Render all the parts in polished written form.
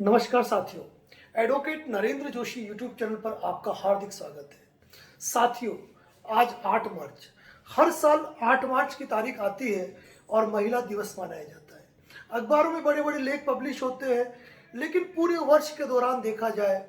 नमस्कार साथियों। Advocate Narendra Joshi YouTube channel पर आपका हार्दिक स्वागत है। साथियों, आज 8 मार्च, हर साल 8 मार्च की तारीख आती है और महिला दिवस मनाया जाता है। अखबारों में बड़े बड़े लेख पब्लिश होते हैं, लेकिन पूरे वर्ष के दौरान देखा जाए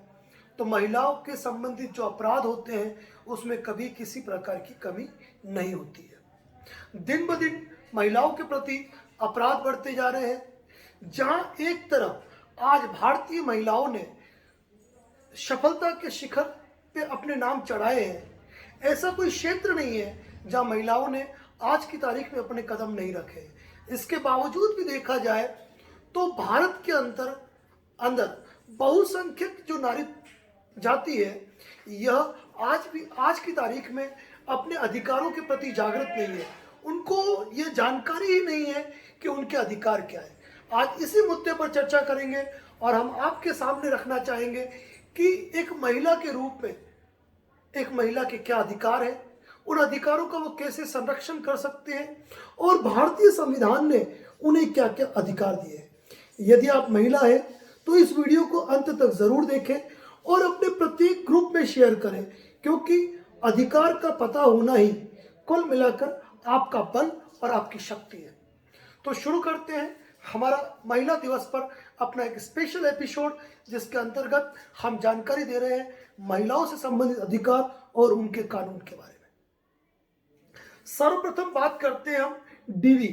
तो महिलाओं के संबंधित जो अपराध होते हैं उसमें कभी किसी प्रकार की कमी नहीं होती है। दिन ब दिन महिलाओं के प्रति अपराध बढ़ते जा रहे हैं। जहां एक तरफ आज भारतीय महिलाओं ने सफलता के शिखर पे अपने नाम चढ़ाए हैं, ऐसा कोई क्षेत्र नहीं है जहां महिलाओं ने आज की तारीख में अपने कदम नहीं रखे। इसके बावजूद भी देखा जाए तो भारत के अंदर अंदर बहुसंख्यक जो नारी जाति है, यह आज की तारीख में अपने अधिकारों के प्रति जागृत नहीं है। उनको यह जानकारी ही नहीं है कि उनके अधिकार क्या है। आज इसी मुद्दे पर चर्चा करेंगे और हम आपके सामने रखना चाहेंगे कि एक महिला के रूप में एक महिला के क्या अधिकार है, उन अधिकारों का वो कैसे संरक्षण कर सकते हैं और भारतीय संविधान ने उन्हें क्या क्या अधिकार दिए हैं। यदि आप महिला हैं तो इस वीडियो को अंत तक जरूर देखें और अपने प्रत्येक ग्रुप में शेयर करें, क्योंकि अधिकार का पता होना ही कुल मिलाकर आपका बल और आपकी शक्ति है। तो शुरू करते हैं हमारा महिला दिवस पर अपना एक स्पेशल एपिसोड, जिसके अंतर्गत हम जानकारी दे रहे हैं महिलाओं से संबंधित अधिकार और उनके कानून के बारे में। सर्वप्रथम बात करते हैं हम डीवी,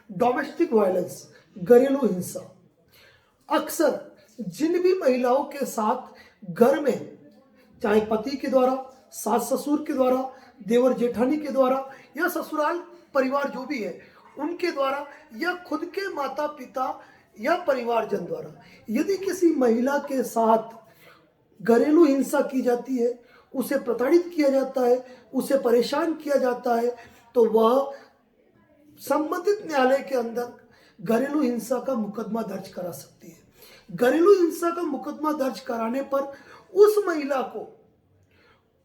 डोमेस्टिक वायलेंस, घरेलू हिंसा। अक्सर जिन भी महिलाओं के साथ घर में, चाहे पति के द्वारा, सास ससुर के द्वारा, देवर जेठानी के द्वारा या ससुराल परिवार जो भी है उनके द्वारा या खुद के माता पिता या परिवारजन द्वारा, यदि किसी महिला के साथ घरेलू हिंसा की जाती है, उसे प्रताड़ित किया जाता है, उसे परेशान किया जाता है, तो वह संबंधित न्यायालय के अंदर घरेलू हिंसा का मुकदमा दर्ज करा सकती है। घरेलू हिंसा का मुकदमा दर्ज कराने पर उस महिला को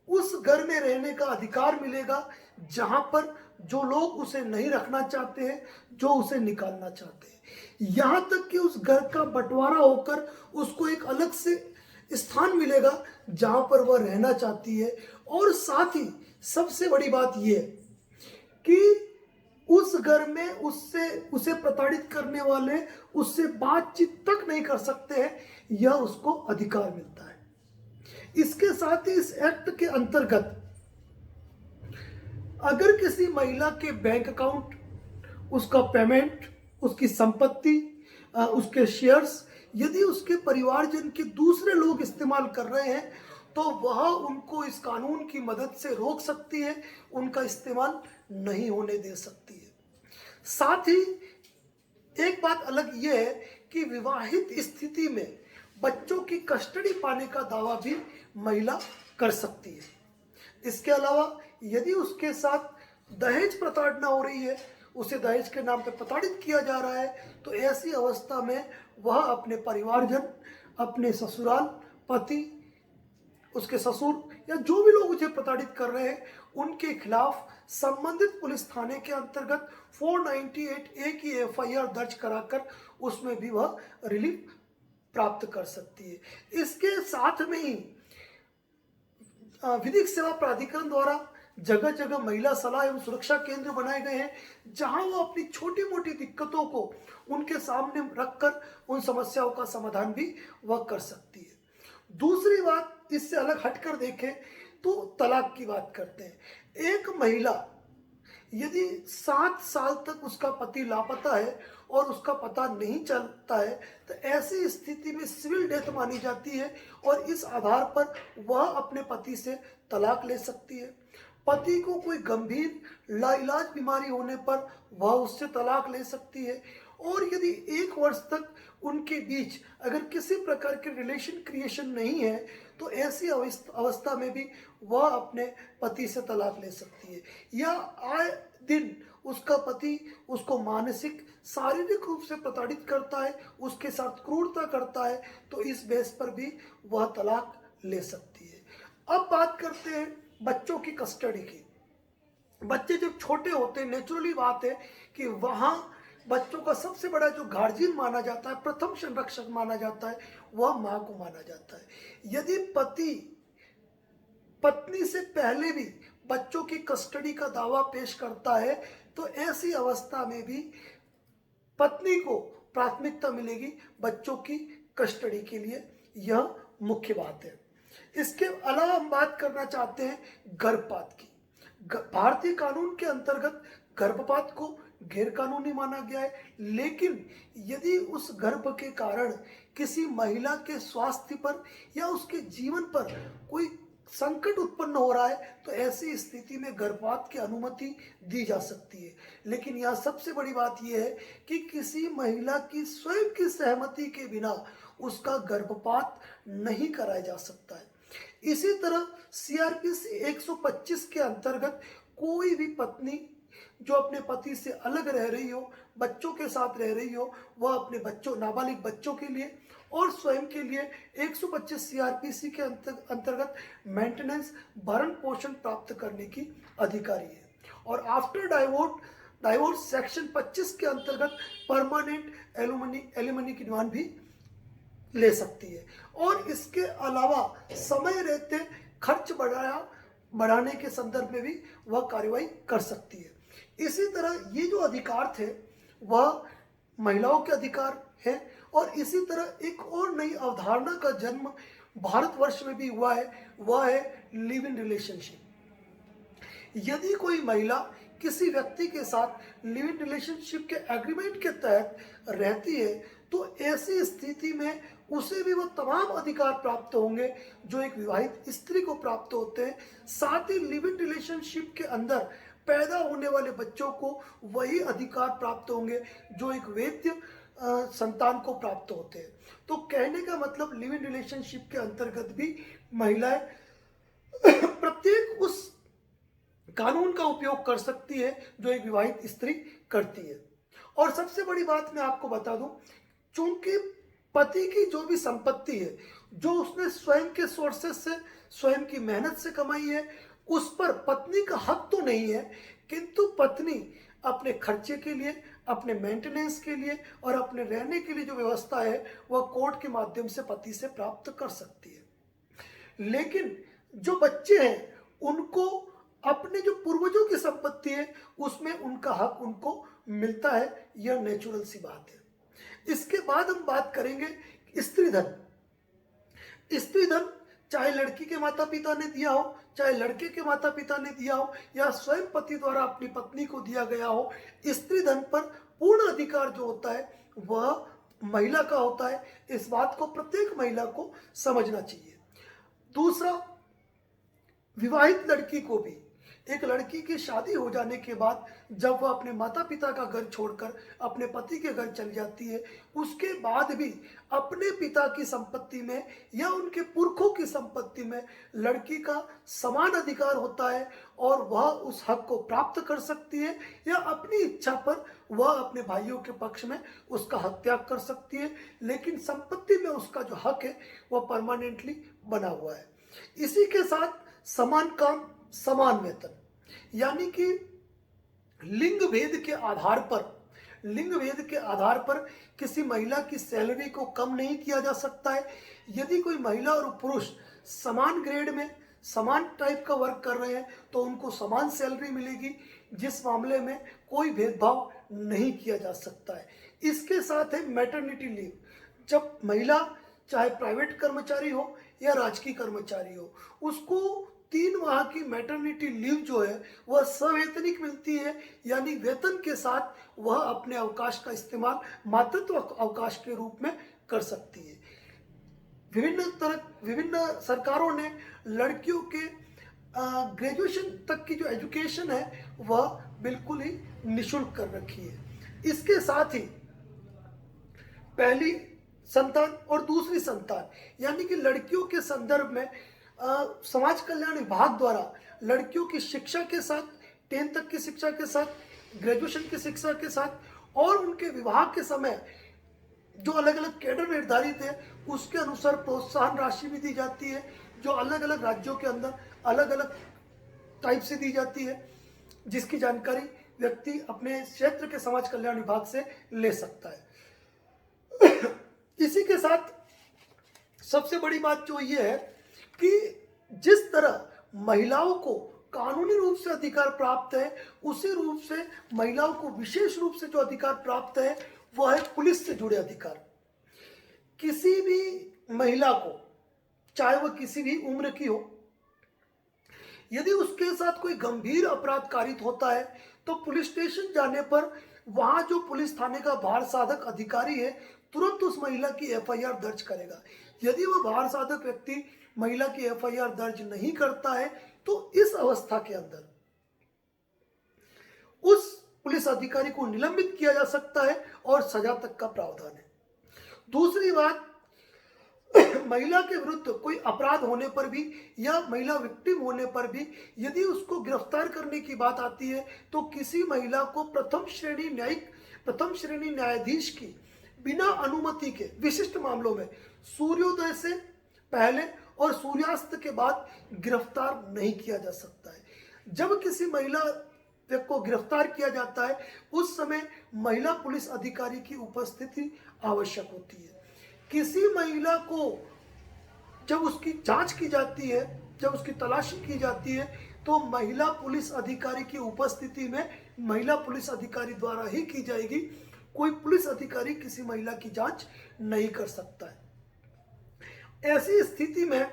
उस घर में रहने का अधिकार मिलेगा जहां पर जो लोग उसे नहीं रखना चाहते हैं, जो उसे निकालना चाहते हैं। यहां तक कि उस घर का बंटवारा होकर उसको एक अलग से स्थान मिलेगा जहां पर वह रहना चाहती है। और साथ ही सबसे बड़ी बात यह है कि उस घर में उसे प्रताड़ित करने वाले उससे बातचीत तक नहीं कर सकते हैं, यह उसको अधिकार मिलता है। इसके साथ ही इस एक्ट के अंतर्गत अगर किसी महिला के बैंक अकाउंट, उसका पेमेंट, उसकी संपत्ति, उसके शेयर्स यदि उसके परिवारजन के दूसरे लोग इस्तेमाल कर रहे हैं, तो वह उनको इस कानून की मदद से रोक सकती है, उनका इस्तेमाल नहीं होने दे सकती है। साथ ही एक बात अलग यह है कि विवाहित स्थिति में बच्चों की कस्टडी पाने का दावा भी महिला कर सकती है। इसके अलावा यदि उसके साथ दहेज प्रताड़ना हो रही है, उसे दहेज के नाम पर प्रताड़ित किया जा रहा है, तो ऐसी अवस्था में वह अपने परिवारजन, अपने ससुराल, पति, उसके ससुर या जो भी लोग उसे प्रताड़ित कर रहे हैं, उनके खिलाफ संबंधित पुलिस थाने के अंतर्गत 498A की FIR दर्ज कराकर उसमें भी वह रिलीफ प्राप्त कर सकती है। इसके साथ में ही विधिक सेवा प्राधिकरण द्वारा जगह जगह महिला सलाह एवं सुरक्षा केंद्र बनाए गए हैं, जहां वो अपनी छोटी मोटी दिक्कतों को उनके सामने रखकर उन समस्याओं का समाधान भी वह कर सकती है। दूसरी बात, इससे अलग हटकर देखें तो तलाक की बात करते हैं। एक महिला यदि 7 साल तक उसका पति लापता है और उसका पता नहीं चलता है, तो ऐसी स्थिति में सिविल डेथ मानी जाती है और इस आधार पर वह अपने पति से तलाक ले सकती है। पति को कोई गंभीर लाइलाज बीमारी होने पर वह उससे तलाक ले सकती है। और यदि 1 वर्ष तक उनके बीच अगर किसी प्रकार के रिलेशन क्रिएशन नहीं है, तो ऐसी अवस्था में भी वह अपने पति से तलाक ले सकती है। या आए दिन उसका पति उसको मानसिक, शारीरिक रूप से प्रताड़ित करता है, उसके साथ क्रूरता करता है, तो इस बेस पर भी वह तलाक ले सकती है। अब बात करते हैं बच्चों की कस्टडी की। बच्चे जब छोटे होते हैं, नेचुरली बात है कि वहाँ बच्चों का सबसे बड़ा जो गार्जियन माना जाता है, प्रथम संरक्षक माना जाता है, वह माँ को माना जाता है। यदि पति पत्नी से पहले भी बच्चों की कस्टडी का दावा पेश करता है तो ऐसी अवस्था में भी पत्नी को प्राथमिकता मिलेगी बच्चों की कस्टडी के लिए। यह मुख्य बात है। इसके अलावा हम बात करना चाहते हैं गर्भपात की। भारतीय कानून के अंतर्गत गर्भपात को गैर कानूनी माना गया है, लेकिन यदि उस गर्भ के कारण किसी महिला के स्वास्थ्य पर या उसके जीवन पर कोई संकट उत्पन्न हो रहा है तो ऐसी स्थिति में गर्भपात की अनुमति दी जा सकती है। लेकिन यहाँ सबसे बड़ी बात यह है कि किसी महिला की स्वयं की सहमति के बिना उसका गर्भपात नहीं कराया जा सकता है। इसी तरह सीआरपीसी 125 के अंतर्गत कोई भी पत्नी जो अपने पति से अलग रह रही हो, बच्चों के साथ रह रही हो, वह अपने बच्चों, नाबालिग बच्चों के लिए और स्वयं के लिए 125 सीआरपीसी के अंतर्गत मेंटेनेंस, भरण पोषण प्राप्त करने की अधिकारी है। और आफ्टर डाइवोर्स सेक्शन 25 के अंतर्गत परमानेंट एलिमनी की डिमांड भी ले सकती है। और इसके अलावा समय रहते खर्च बढ़ाने के संदर्भ में भी वह कार्रवाई कर सकती है। इसी तरह ये जो अधिकार थे वह महिलाओं के अधिकार है। और इसी तरह एक और नई अवधारणा का जन्म भारतवर्ष में भी हुआ है, वह है लिव इन रिलेशनशिप। यदि कोई महिला किसी व्यक्ति के साथ लिव इन रिलेशनशिप के एग्रीमेंट के तहत रहती है तो ऐसी स्थिति में उसे भी वो तमाम अधिकार प्राप्त होंगे जो एक विवाहित स्त्री को प्राप्त होते हैं। साथ ही लिव इन रिलेशनशिप के अंदर पैदा होने वाले बच्चों को वही अधिकार प्राप्त होंगे जो एक वैध संतान को प्राप्त होते हैं। तो कहने का मतलब लिव इन रिलेशनशिप के अंतर्गत भी महिलाएं प्रत्येक उस कानून का उपयोग कर सकती है जो एक विवाहित स्त्री करती है। और सबसे बड़ी बात मैं आपको बता दूं, चूंकि पति की जो भी संपत्ति है जो उसने स्वयं के सोर्सेस से, स्वयं की मेहनत से कमाई है, उस पर पत्नी का हक तो नहीं है, किंतु पत्नी अपने खर्चे के लिए, अपने मेंटेनेंस के लिए और अपने रहने के लिए जो व्यवस्था है वह कोर्ट के माध्यम से पति से प्राप्त कर सकती है। लेकिन जो बच्चे हैं उनको अपने जो पूर्वजों की संपत्ति है उसमें उनका हक उनको मिलता है, यह नेचुरल सी बात है। इसके बाद हम बात करेंगे स्त्री धन। स्त्री धन चाहे लड़की के माता पिता ने दिया हो, चाहे लड़के के माता पिता ने दिया हो या स्वयं पति द्वारा अपनी पत्नी को दिया गया हो, स्त्री धन पर पूर्ण अधिकार जो होता है वह महिला का होता है। इस बात को प्रत्येक महिला को समझना चाहिए। दूसरा, विवाहित लड़की को भी, एक लड़की की शादी हो जाने के बाद जब वह अपने माता पिता का घर छोड़कर अपने पति के घर चली जाती है, उसके बाद भी अपने पिता की संपत्ति में या उनके पुरखों की संपत्ति में लड़की का समान अधिकार होता है और वह उस हक को प्राप्त कर सकती है या अपनी इच्छा पर वह अपने भाइयों के पक्ष में उसका हक त्याग कर सकती है, लेकिन संपत्ति में उसका जो हक है वह परमानेंटली बना हुआ है। इसी के साथ समान काम समान वेतन, यानी कि लिंग भेद के आधार पर किसी महिला की सैलरी को कम नहीं किया जा सकता है। यदि कोई महिला और पुरुष समान ग्रेड में समान टाइप का वर्क कर रहे हैं तो उनको समान सैलरी मिलेगी, जिस मामले में कोई भेदभाव नहीं किया जा सकता है। इसके साथ है मैटरनिटी लीव। जब महिला चाहे प्राइवेट कर्मचारी हो या राजकीय कर्मचारी हो, उसको 3 माह की मैटरनिटी लीव जो है वह सवैतनिक मिलती है, यानी वेतन के साथ वह अपने अवकाश का इस्तेमाल मातृत्व अवकाश के रूप में कर सकती है। विभिन्न सरकारों ने लड़कियों के ग्रेजुएशन तक की जो एजुकेशन है वह बिल्कुल ही निःशुल्क कर रखी है। इसके साथ ही पहली संतान और दूसरी संतान यानी कि लड़कियों के संदर्भ में समाज कल्याण विभाग द्वारा लड़कियों की शिक्षा के साथ, 10th तक की शिक्षा के साथ, ग्रेजुएशन की शिक्षा के साथ और उनके विवाह के समय जो अलग अलग कैडर निर्धारित है उसके अनुसार प्रोत्साहन राशि भी दी जाती है, जो अलग अलग राज्यों के अंदर अलग अलग टाइप से दी जाती है, जिसकी जानकारी व्यक्ति अपने क्षेत्र के समाज कल्याण विभाग से ले सकता है। इसी के साथ सबसे बड़ी बात जो ये है कि जिस तरह महिलाओं को कानूनी रूप से अधिकार प्राप्त है, उसी रूप से महिलाओं को विशेष रूप से जो अधिकार प्राप्त है वह है पुलिस से जुड़े अधिकार। किसी भी महिला को, चाहे वह किसी भी उम्र की हो, यदि उसके साथ कोई गंभीर अपराध कारित होता है तो पुलिस स्टेशन जाने पर वहां जो पुलिस थाने का भार साधक अधिकारी है तुरंत उस महिला की एफआईआर दर्ज करेगा। यदि वह भार साधक व्यक्ति महिला की एफआईआर दर्ज नहीं करता है तो इस अवस्था के अंदर उस पुलिस अधिकारी को निलंबित किया जा सकता है और सजा तक का प्रावधान है। दूसरी बात, महिला के विरुद्ध कोई अपराध होने पर भी या महिला विक्टिम होने पर भी यदि उसको गिरफ्तार करने की बात आती है तो किसी महिला को प्रथम श्रेणी न्यायाधीश की बिना अनुमति के विशिष्ट मामलों में सूर्योदय से पहले और सूर्यास्त के बाद गिरफ्तार नहीं किया जा सकता है। जब किसी महिला को गिरफ्तार किया जाता है उस समय महिला पुलिस अधिकारी की उपस्थिति आवश्यक होती है। किसी महिला को जब उसकी जांच की जाती है, जब उसकी तलाशी की जाती है तो महिला पुलिस अधिकारी की उपस्थिति में महिला पुलिस अधिकारी द्वारा ही की जाएगी। कोई पुलिस अधिकारी किसी महिला की जांच नहीं कर सकता है। ऐसी स्थिति में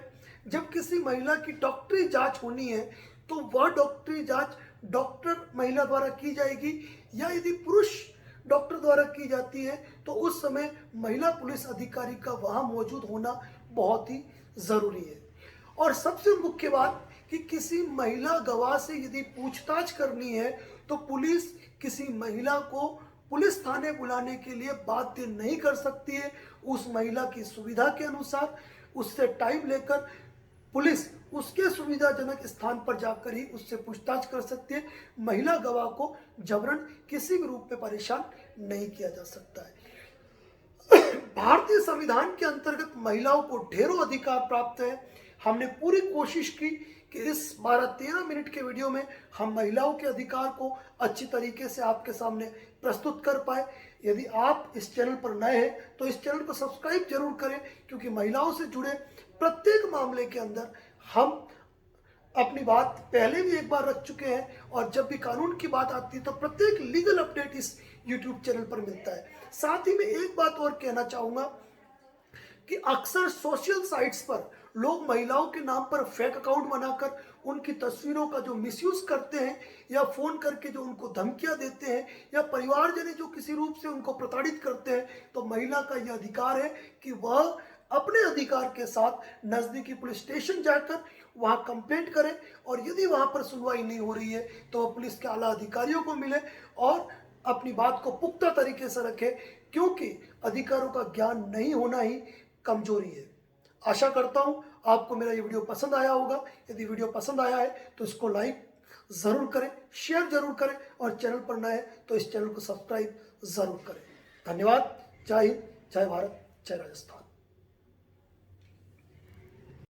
जब किसी महिला की डॉक्टरी जांच होनी है तो वह डॉक्टरी जांच डॉक्टर महिला द्वारा की जाएगी, या यदि पुरुष डॉक्टर द्वारा की जाती है तो उस समय महिला पुलिस अधिकारी का वहां मौजूद होना बहुत ही जरूरी है। और सबसे मुख्य बात कि किसी महिला गवाह से यदि पूछताछ करनी है तो पुलिस किसी महिला को पुलिस थाने बुलाने के लिए बाध्य नहीं कर सकती है। उस महिला की सुविधा के अनुसार उससे टाइम लेकर पुलिस उसके सुविधाजनक स्थान पर जाकर ही उससे पूछताछ कर सकती है। महिला गवाह को जबरन किसी भी रूप में परेशान नहीं किया जा सकता है। भारतीय संविधान के अंतर्गत महिलाओं को ढेरों अधिकार प्राप्त है। हमने पूरी कोशिश की कि इस 12-13 मिनट के वीडियो में हम महिलाओं के अधिकार को अच्छी तरीके से आपके सामने प्रस्तुत कर पाए। यदि आप इस चैनल पर नए हैं तो इस चैनल को सब्सक्राइब जरूर करें, क्योंकि महिलाओं से जुड़े प्रत्येक मामले के अंदर हम अपनी बात पहले भी एक बार रख चुके हैं, और जब भी कानून की बात आती है तो प्रत्येक लीगल अपडेट इस YouTube चैनल पर मिलता है। साथ ही में एक बात और कहना चाहूंगा कि अक्सर सोशल साइट्स पर लोग महिलाओं के नाम पर फेक अकाउंट बनाकर उनकी तस्वीरों का जो मिसयूज करते हैं, या फोन करके जो उनको धमकियां देते हैं, या परिवारजन जो किसी रूप से उनको प्रताड़ित करते हैं, तो महिला का यह अधिकार है कि वह अपने अधिकार के साथ नजदीकी पुलिस स्टेशन जाकर वहां कंप्लेंट करें, और यदि वहां पर सुनवाई नहीं हो रही है तो वह पुलिस के आला अधिकारियों को मिले और अपनी बात को पुख्ता तरीके से रखें, क्योंकि अधिकारों का ज्ञान नहीं होना ही कमजोरी है। आशा करता हूं आपको मेरा ये वीडियो पसंद आया होगा। यदि वीडियो पसंद आया है तो इसको लाइक जरूर करें, शेयर जरूर करें, और चैनल पर नए हैं तो इस चैनल को सब्सक्राइब जरूर करें। धन्यवाद। जय हिंद, जय भारत, जय राजस्थान।